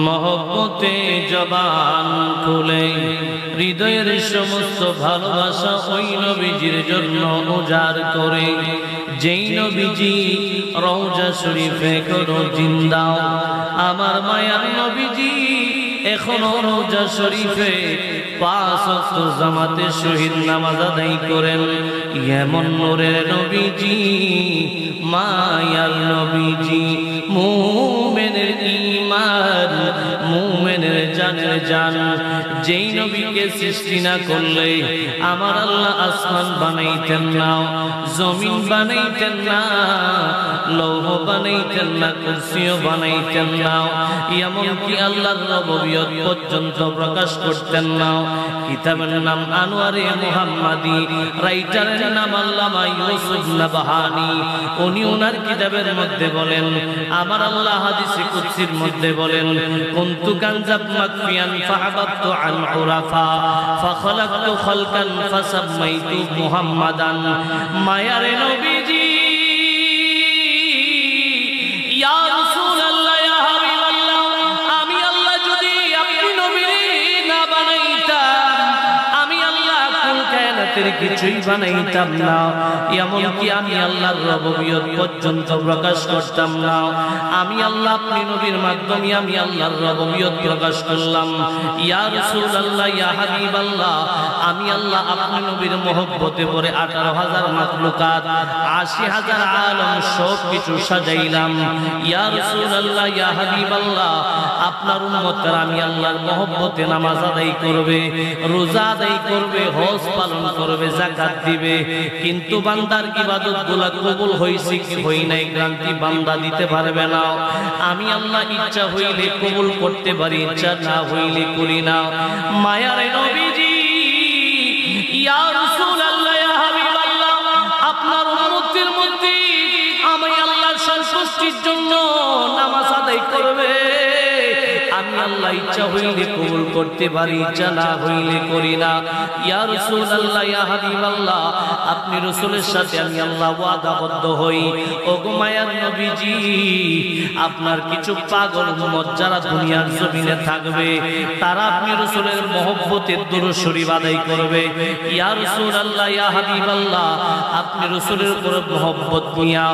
মহব্বতে জবান খুলে হৃদয়ের সমস্ত ভালোবাসা ওই নবীজির জন্য উজাড় করে, যেই নবীজি রওজা শরীফে করো জিন্দা, আমার মায়ার নবীজি এখনো রওজা শরীফে 5 ওয়াক্ত জামাতে শহীদ নামাজ আদায় করেন। এমন নূরের নবীজি, মায়ার নবীজি, মুমিনের ঈমান, মুমিনের জানের জান, যেই নবীকে সৃষ্টি না করলে আমার আল্লাহ আসমান বানাইতেন না, জমিন বানাইতেন না, লৌহ বানাইতেন না, কুরসিও বানাইতেন না, এমনকি আল্লাহর রবুবিয়ত পর্যন্ত প্রকাশ করতেন না। কিতাবের নাম আনোয়ারে মুহাম্মাদি, রাইটারের নাম আল্লামা ইউসুফ নাবহানি। উনি ওনার কিতাবের মধ্যে বলেন, আমার আল্লাহ হাদিসে কুদসির মধ্যে বলেন, কুনতু কানজাব মাকফিয়ান ফাহাবাতু আন উরাফা ফাখালাকতু খালকান ফাসাম্মাইতু মুহাম্মাদান। মায়ার নবীজি, ইয়া রাসূলুল্লাহ, ইয়া হাবিবাল্লাহ, আমি আল্লাহ যদি আপনি নবী না বানাইতাম, আমি আল্লাহ কুল কায়নাতের কিছুই বানাইতাম না, এমনকি আমি আল্লাহর রবুবিয়ত পর্যন্ত প্রকাশ করতাম না। আমি আল্লাহ আপনি নবীর মাধ্যমে আমি আল্লাহর রবুবিয়ত প্রকাশ করলাম। ইয়া রাসূলুল্লাহ, ইয়া হাবিবাল্লাহ, আমি আল্লাহ আপনি নবীর মহব্বতে পড়ে 18,000 মাখলুকাত, 80,000 আলম সব কিছু সাজাইলাম। ইয়া রাসূলুল্লাহ, ইয়া হাবিবাল্লাহ, আপনার উম্মতরা আমি আল্লাহর মহব্বতে নামাজ আদায় করবে, রোজা আদায় করবে, হজ পালন করবে, যাকাত দিবে, কিন্তু বান্দার ইবাদতগুলো কবুল হইছে কি হই নাই গ্যারান্টি বান্দা দিতে পারবে না। আমি আল্লাহ ইচ্ছা হইলে কবুল করতে পারি, ইচ্ছা না হইলে করি না। মায়ার নবীজি, ইয়া রাসূলুল্লাহ, ইয়া হাবিবাল্লাহ, আপনার উম্মতের মধ্যে আমি আল্লাহর সন্তুষ্টির জন্য নামাজ আদায় করবে, আমি আল্লাহ ইচ্ছা হইলে কবুল করতে পারি, ইচ্ছা না হইলে করি না। ইয়া রাসূলুল্লাহ, ইয়া হাবিবাল্লাহ, আপনি রাসূলের সাথে আমি আল্লাহ ওয়াদাবদ্ধ হই। ওগো মায়ার নবীজি, আপনার কিছু পাগল উম্মত যারা দুনিয়ার জমিনে থাকবে, তারা আপনি রাসূলের মহব্বতে দুরূদ শরীফ আদায় করবে। ইয়া রাসূলুল্লাহ, ইয়া হাবিবাল্লাহ, আপনি রাসূলের উপর মহব্বত নিয়া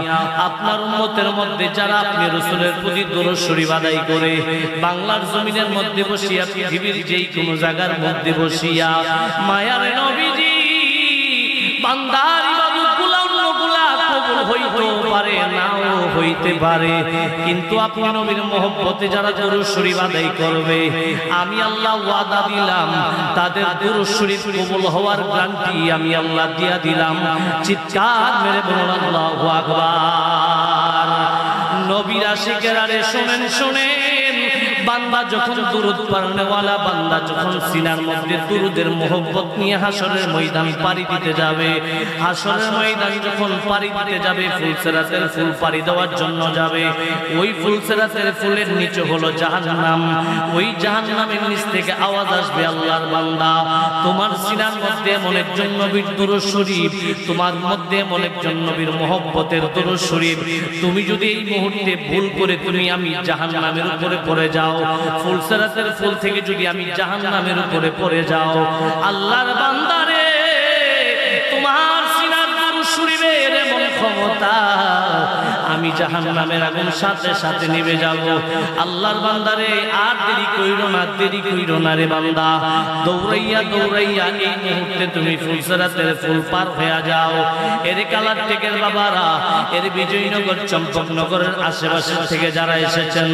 আপনার উম্মতের মধ্যে যারা আপনি রাসূলের প্রতি দুরূদ শরীফ আদায় করে, বাংলার জমিনের মধ্যে বসিয়া, পৃথিবীর যেই কোন জায়গার মধ্যে বসিয়া মায়ার নবীজি বান্দার ইবাদতগুলো অন্যগুলা কবুল হইতে পারে, নাও হইতে পারে, কিন্তু আপনি নবীর মহব্বতে যারা দুরূদ শরীফ আদায় করবে, আমি আল্লাহ ওয়াদা দিলাম তাদের দুরূদ শরীফ কবুল হওয়ার গ্যারান্টি আমি আল্লাহ দিয়া দিলাম। চিৎকার মেরে বলুন আল্লাহু আকবার। নবীর আশিকেরা রে শুনেন, শুনেন, বান্দা যখন দুরূদ পড়নেওয়ালা বান্দা যখন সিনার মধ্যে দুরূদের মোহব্বত নিয়ে হাসরের ময়দান পাড়ি দিতে যাবে, হাসরের ময়দান যখন পাড়ি দিতে যাবে, ফুলসেরাতের ফুল পাড়ি দেওয়ার জন্য যাবে, ওই ফুলসেরাতের ফুলের নিচে হলো জাহান্নাম। ওই জাহান্নামের নিচ থেকে আওয়াজ আসবে, আল্লাহর বান্দা, তোমার সিনার মধ্যে এমন একজন নবীর দুরূদ শরীফ, তোমার মধ্যে এমন একজন নবীর মোহব্বতের দুরূদ শরীফ, তুমি যদি এই মুহূর্তে ভুল করে তুমি আমি জাহান্নামের উপরে পড়ে যাও, ফুলসেরাতের ফুল থেকে যদি আমি জাহান্নামের উপরে পড়ে যাও, আল্লাহর বান্দারে তোমার সিনার দুরূদ শরীফের এমন ক্ষমতা, আমি জাহান্নামের আগুন সাথে সাথে নিভে যাব। আল্লাহর বান্দারে আর দেরি কইরো না, দেরি কইরো না রে বান্দা, দৌড়াইয়া দৌড়াইয়া এই মুহূর্তে তুমি ফুলসেরাতের ফুল পার হয়ে যাও। এর কালার টেকের বাবারা, এর বিজয়নগর চম্পকনগরের আশেপাশে থেকে যারা এসেছেন,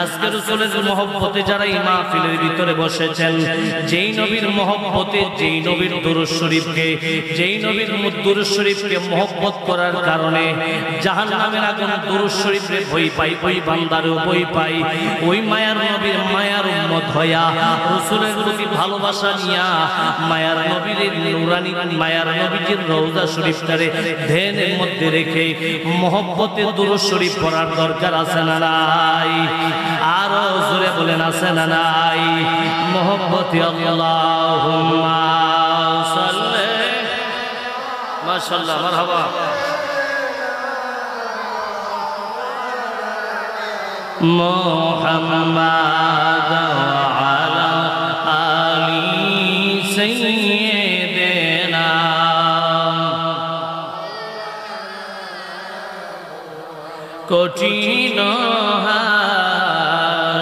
আজকে রাসূলের মহব্বতে যারা এই মাহফিলের ভিতরে বসেছেন, যেই নবীর মহব্বতে, যেই নবীর দুরূদ শরীফকে, যেই নবীর দুরূদ শরীফকে মহব্বত করার কারণে জাহান্নামের আগুন দুরূদ শরীফে ভয় পাই, ওই বান্দারও ভয় পাই, ওই মায়ার নবীর মায়ার উম্মত হইয়া রাসূলের প্রতি ভালোবাসা নিয়া মায়ার নবীর নূরানী মায়ার নবীজির রওজা শরীফটারে ধ্যানের মধ্যে রেখে মহব্বতে দুরূদ শরীফ পড়ার দরকার আছে না নাই? আরো জোরে বলেন, আছে না নাই? মহব্বতে আল্লাহুম্মা সাল্লি, মাশাআল্লাহ, মারহাবা। محمد وعلى آل سيدنا কঠিন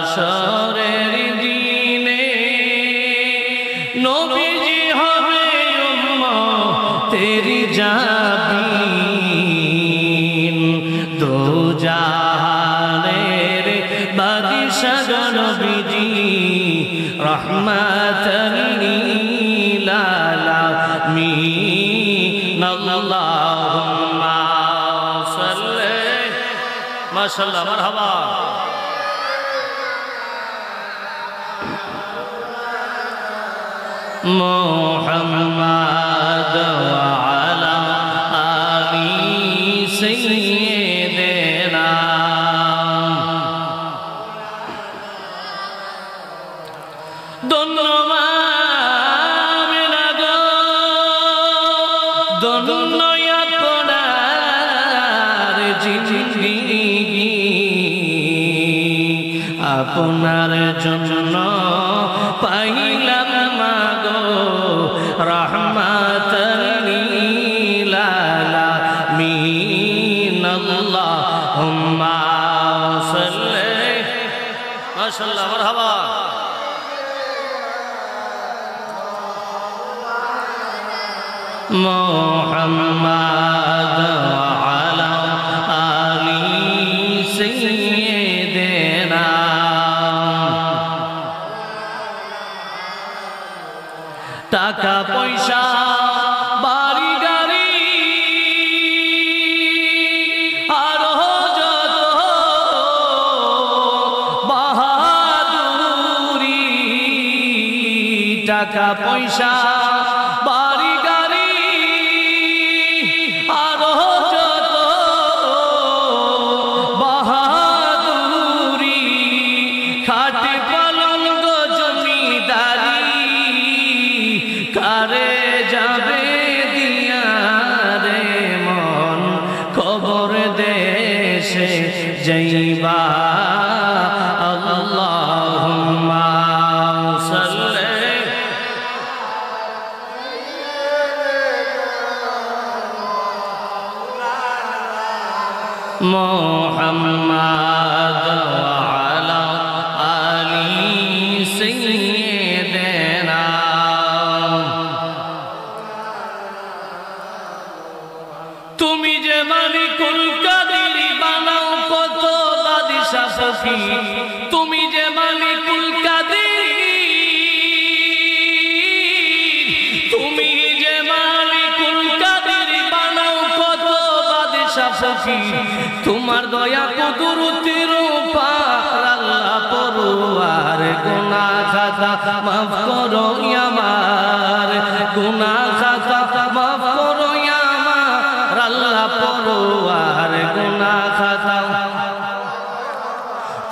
হাসরের দিনে নবীজি হবে উম্মতের জাবিন দো জাহানের বাদশাহ নবীজি রহমাতাল লিল আলামিন আল্লাহুম্মা সাল্লি মাশাআল্লাহ মারহাবা মুহাম্মদ ওয়া আলা আলি সাইয়্যিদিনা ধন্যবাদ গো ধন্যবাদ আপনার জিন্দেগি আপনার জন্য পাইলাম মাগো রহমাতাল লিল আলামিন আল্লাহুম্মা সাল্লি মাশাআল্লাহ মারহাবা মুহাম্মদ ওয়া আলা আলি সাইয়্যিদিনা টাকা পয়সা বাড়ি গাড়ি আর যত বাহাদুরি টাকা পয়সা বাড়ি গাড়ি আর যত বাহাদুরি খাটে পালঙ্গ জমিদারি কারে যাবে দিয়া রে মন কবর দেশে যাইবা আল্লাহুম্মা সাল্লি মুহাম্মদ ওয়া আলা আলি সাইয়্যিদিনা তুমি যে মালিকুল কাদির বানাও কত বাদশা ফকির তুমি যে মালিকুল কাদির তুমি যে মালিকুল কাদির বানাও কত বাদশা ফকির তোমার দয়া কুদরতের পার আল্লাহ পরওয়ার গুনাহ খাতা মাফ করো আমার গুনাহ খাতা মাফ করো আমার আল্লাহ পরওয়ার গুনাহ খাতা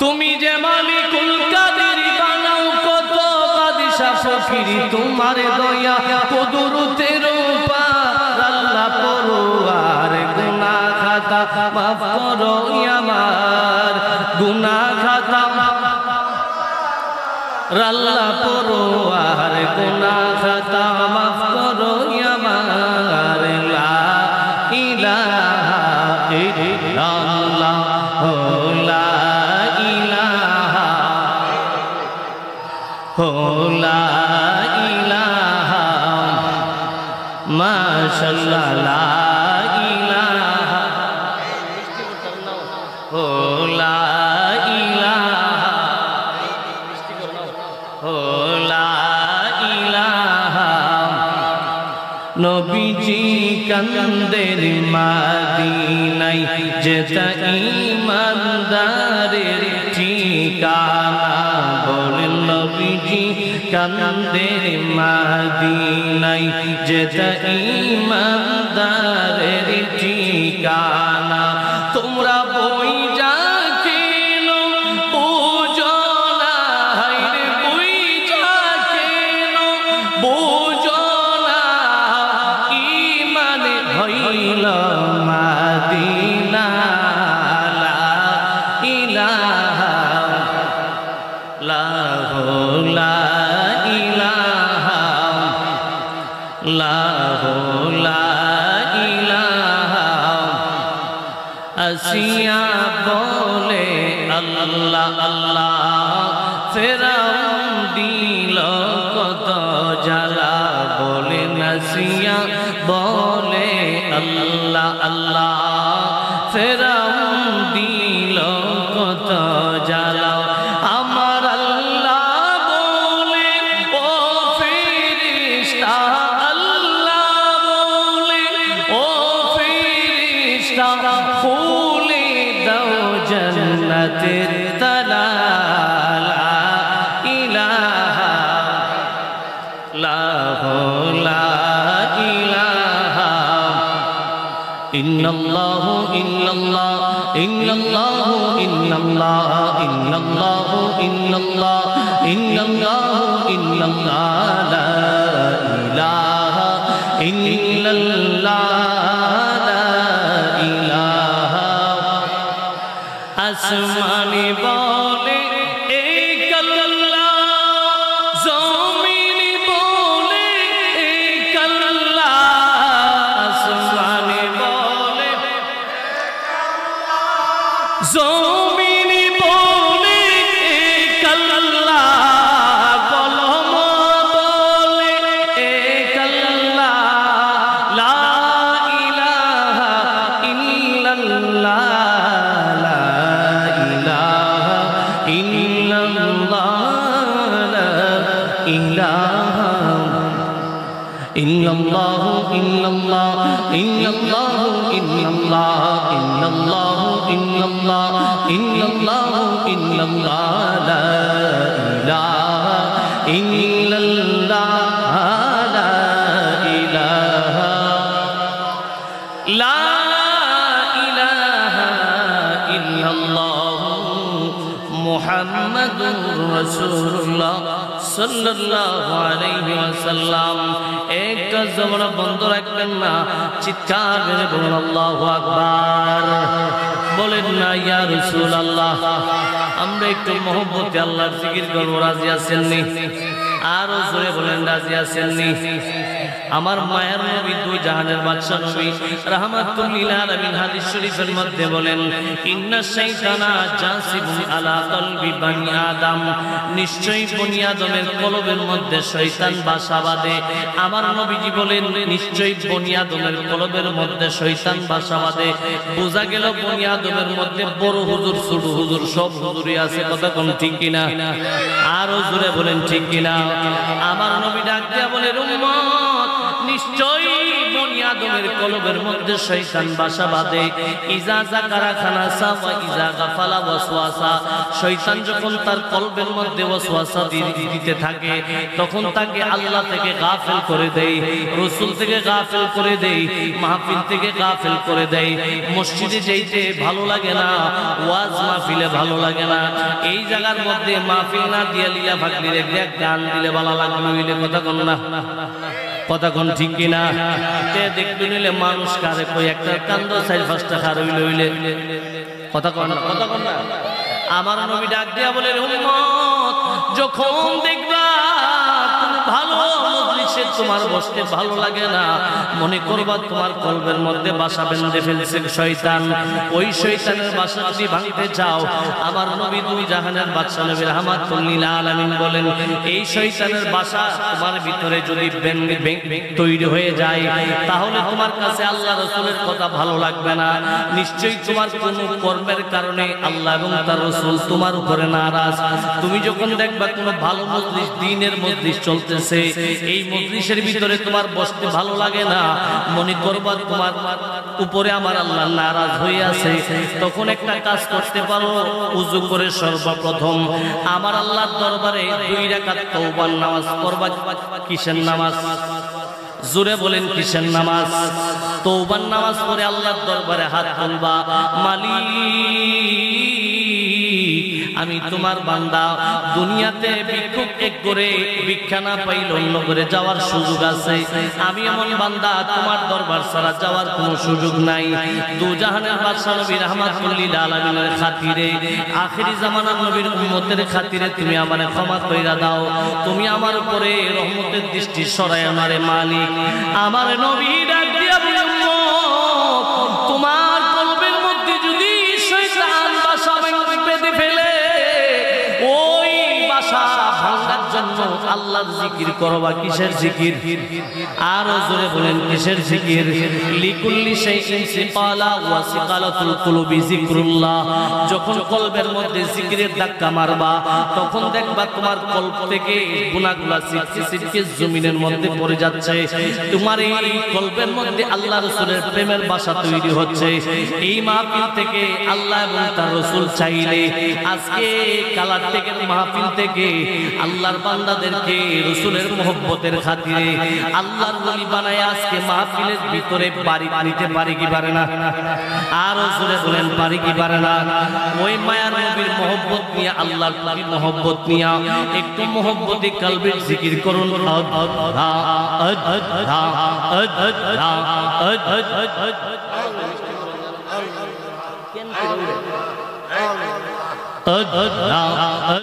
তুমি যে মালিকুল কাদির বানাও কত বাদশা ফকির তোমার দয়া কুদরতের পার আল্লাহ পরওয়ার গুনাহ খাতা মাফ করো আমার গুনাহ খাতা আল্লাহ পরওয়ার গুনাহ খাতা মাফ করো আমার লা ইলাহা ইল্লাল্লাহ লা ইলাহা লা ইলাহা মাশাআল্লাহ লা ইলাহা লা ইলাহা লা ইলাহা নবীজি কান্দের মদিনায় যেটা ঈমানদারের ঠিকানা বলেন নবীজি কান্দের মদিনায় যেটা ঈমানদারের ঠিকানা তোমরা বই যা কেনো বুঝো না হায়রে বই যা কেনো বুঝো না ঈমানে হইল মাদিনা লা ইলাহা লাহু লা ইলাহা আসিয়া বলে আল্লাহ আল্লাহ ফেরাউন দিল কত জ্বালা বলে নাসিয়া বলে আল্লাহ আল্লাহ ফেরাউন দিল কত জ্বালা আমার আল্লাহ বলে ও ফেরেশতা আল্লাহ বলে ও ফেরেশতা খুলে দাও জান্নাতের তালা লা ইলাহা লাহু লা ইলাহা ইল্লাল্লাহু ইল্লাল্লাহ ইল্লাল্লাহু ইল্লাল্লাহ ইল্লাল্লাহু ইল্লাল্লাহ ইল্লাল্লাহু ইল্লাল্লাহ লা ইলাহা ইল্লাল্লাহ লা ইলাহা আসমানে বলে এক আল্লাহ জমিনে বলে এক আল্লাহ আসমানে বলে জমিনে বলে এক আল্লাহ কলম বলে এক আল্লাহ লা ইলাহা ইল্লাল্লাহ লা ইলাহা ইল্লাল্লাহ লা ইলাহা ইল্লাল্লাহু ইল্লাল্লাহ ইল্লাল্লাহু ইল্লাল্লাহ ইল্লাল্লাহু ইল্লাল্লাহ ইল্লাল্লাহু ইল্লাল্লাহ লা ইলাহা ইল্লাল্লাহ লা ইলাহা লা ইলাহা ইল্লাল্লাহ মুহাম্মাদুর রাসূলুল্লাহ সাল্লাল্লাহু আলাইহি ওয়াসাল্লাম। একটা জবান বন্ধ রাখবেন না, চিৎকার করে বলুন আল্লাহু আকবার। বলেন না ইয়া রাসূলুল্লাহ। আমরা একটু মহব্বতে আল্লাহর জিকির করব, রাজি আছেন নি? আরো জোরে বলেন রাজি আছেন নি? আমার মায়ের নবী দুই জাহানের বাদশা নবী রাহমাতুল লিল আলামিন হাদিস শরীফের মধ্যে বলেন ইন্না শাইতানা জাসিবুন আলা কলবি বানি আদম, নিশ্চয়ই বনি আদমের কলবের মধ্যে শয়তান বাসা বাঁধে। আমার নবীজি বলেন নিশ্চয়ই বনি আদমের কলবের মধ্যে শয়তান বাসা বাঁধে। বোঝা গেল বনি আদমের মধ্যে বড় হুজুর ছোট হুজুর সব হুজুরই আছে, কথা কোন ঠিক কিনা? আরো জোরে বলেন ঠিক কিনা? আমার নবী ডাক দিয়া বলেন উম্মত নিশ্চয়ই বনি আদমের কলবের মধ্যে শয়তান বাসা বাঁধে। ইজা যাকারা খানাসা ওয়া ইজা গাফালা ওয়াসওয়াসা, শয়তান যখন তার কলবের মধ্যে ওয়াসওয়াসা দিতে থাকে তখন তাকে আল্লাহ থেকে গাফিল করে দেয়, রাসূল থেকে গাফিল করে দেয়, মাহফিল থেকে গাফিল করে দেয়। মসজিদে যাইতে ভালো লাগে না, ওয়াজ মাহফিলে ভালো লাগে না। এই জায়গার মধ্যে মাহফিল না দিয়া লিয়া ফাকলির এক গান দিলে ভালো লাগবে হইলে, কথা কোন না? কথা কোন ঠিক কিনা? তে দেখতে নিলে মানুষ কারে কই একটা কান্দ চার পাঁচটা খার হইলে কথা কোন না? কথা কোন না? আমার নবী ডাক দিয়া বলেন উম্মত যখন দেখবা ভালো মজলিসে তোমার বসতে ভালো লাগে না, মনে করবা তোমার কলবের মধ্যে বাসা বেঁধে ফেলছে শয়তান। ওই শয়তানের বাসা যদি ভাঙতে চাও, আমার নবী দুই জাহানের বাদশা নবী রাহমাতুল লিল আলামিন বলেন এই শয়তানের বাসা তোমার ভিতরে যদি তৈরি হয়ে যায় তাহলে তোমার কাছে আল্লাহ রাসূলের কথা ভালো লাগবে না। নিশ্চয়ই তোমার কোন কর্মের কারণে আল্লাহ এবং তার রাসূল তোমার উপরে নারাজ। তুমি যখন দেখবা কোন ভালো মজলিস, দ্বীনের মজলিস চলতেছে, এই মজলিসের ভিতরে তোমার বসতে ভালো লাগে না, মনে করবা তোমার উপরে আমার আল্লাহ নারাজ হয়ে আছে, তখন একটা কাজ করতে পারো, ওযু করে সর্বপ্রথম আমার আল্লাহর দরবারে 2 রাকাত তওবার নামাজ পড়বা। কিসের নামাজ? জোরে বলেন কিসের নামাজ? তওবার নামাজ পড়ে আল্লাহর দরবারে হাত তুলবা, মালিক আমি তোমার বান্দা দুনিয়াতে ভিক্ষুক এক করে ভিক্ষা না পাইলে অন্য করে যাওয়ার সুযোগ আছে। আমি এমন বান্দা তোমার দরবার ছাড়া যাওয়ার কোনো সুযোগ নাই। দু জাহানের বাদশা নবী রাহমাতুল লিল আলামিনের খাতিরে, আখিরি জামানার নবীর উম্মতের খাতিরে তুমি আমারে ক্ষমা কইরা দাও। তুমি আমার উপরে রহমতের দৃষ্টি সরায় আমারে মালিক। আমার নবী ডাক দিয়া বলেন, তোমার কলবের মধ্যে যদি শয়তান বাসা বেঁধে ফেলে, ওই বাসা ভাঙার জন্য আল্লাহর জিকির করবা। কিসের জিকির? আরো জোরে বলেন কিসের জিকির? লিকুল্লি শাইইন সিকালা ওয়া সিকালাতুল কুলুবি যিকরুল্লাহ। যখন কলবের মধ্যে জিকিরের ধাক্কা মারবা, তখন দেখবা তোমার কলব থেকে গুনাহগুলো ছিটকে ছিটকে জমিনের মধ্যে পড়ে যাচ্ছে। তোমার এই কলবের মধ্যে আল্লাহ রাসূলের প্রেমের বাসা তৈরি হচ্ছে। এই মাহফিল থেকে আল্লাহ এবং তার রাসূল চাইলে আজকে কালার থেকে মাহফিল থেকে আল্লাহর বান্দাদেরকে রাসূলের মহব্বতের খাতিরে আল্লাহর ওলি বানায় আজকে মাহফিলের ভিতরে বাড়ি নিতে পারি কি পারে না? আরো জোরে বলেন পারি কি পারে না? ওই মায়ার নবীর মহব্বত নিয়ে, আল্লাহর নবীর মহব্বত নিয়ে একটু মহব্বতে কলবের জিকির করুন।